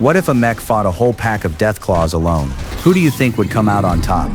What if a mech fought a whole pack of Deathclaws alone? Who do you think would come out on top?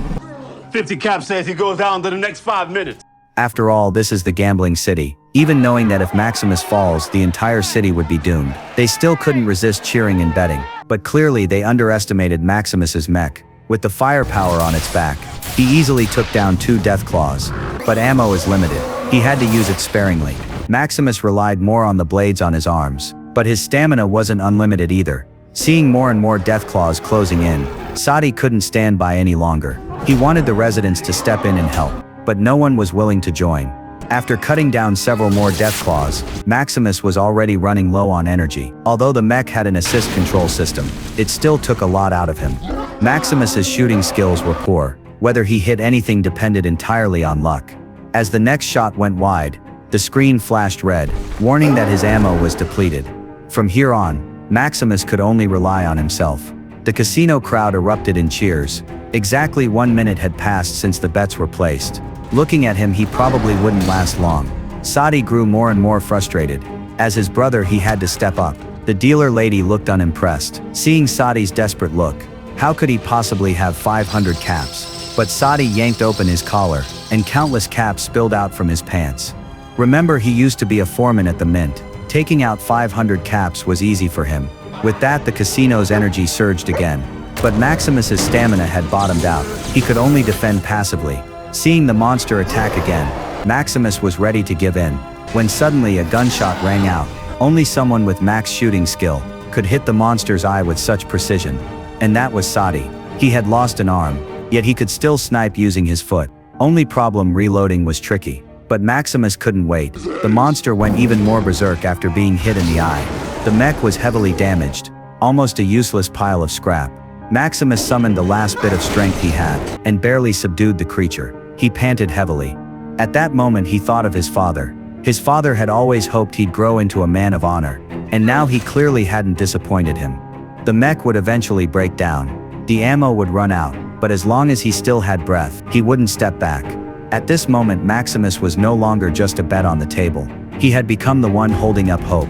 50 Cap says he goes down to the next 5 minutes. After all, this is the gambling city. Even knowing that if Maximus falls, the entire city would be doomed, they still couldn't resist cheering and betting. But clearly they underestimated Maximus's mech. With the firepower on its back, he easily took down 2 Deathclaws. But ammo is limited. He had to use it sparingly. Maximus relied more on the blades on his arms, but his stamina wasn't unlimited either. Seeing more and more Deathclaws closing in, Sadi couldn't stand by any longer. He wanted the residents to step in and help, but no one was willing to join. After cutting down several more Deathclaws, Maximus was already running low on energy. Although the mech had an assist control system, it still took a lot out of him. Maximus's shooting skills were poor. Whether he hit anything depended entirely on luck. As the next shot went wide, the screen flashed red, warning that his ammo was depleted. From here on, Maximus could only rely on himself. The casino crowd erupted in cheers. Exactly 1 minute had passed since the bets were placed. Looking at him, he probably wouldn't last long. Sadi grew more and more frustrated. As his brother, he had to step up. The dealer lady looked unimpressed. Seeing Sadi's desperate look, how could he possibly have 500 caps? But Sadi yanked open his collar, and countless caps spilled out from his pants. Remember, he used to be a foreman at the mint. Taking out 500 caps was easy for him. With that, the casino's energy surged again. But Maximus's stamina had bottomed out. He could only defend passively. Seeing the monster attack again, Maximus was ready to give in, when suddenly a gunshot rang out. Only someone with max shooting skill could hit the monster's eye with such precision. And that was Sadi. He had lost an arm, yet he could still snipe using his foot. Only problem, reloading was tricky. But Maximus couldn't wait. The monster went even more berserk after being hit in the eye. The mech was heavily damaged, almost a useless pile of scrap. Maximus summoned the last bit of strength he had, and barely subdued the creature. He panted heavily. At that moment he thought of his father. His father had always hoped he'd grow into a man of honor, and now he clearly hadn't disappointed him. The mech would eventually break down. The ammo would run out, but as long as he still had breath, he wouldn't step back. At this moment, Maximus was no longer just a bet on the table. He had become the one holding up hope.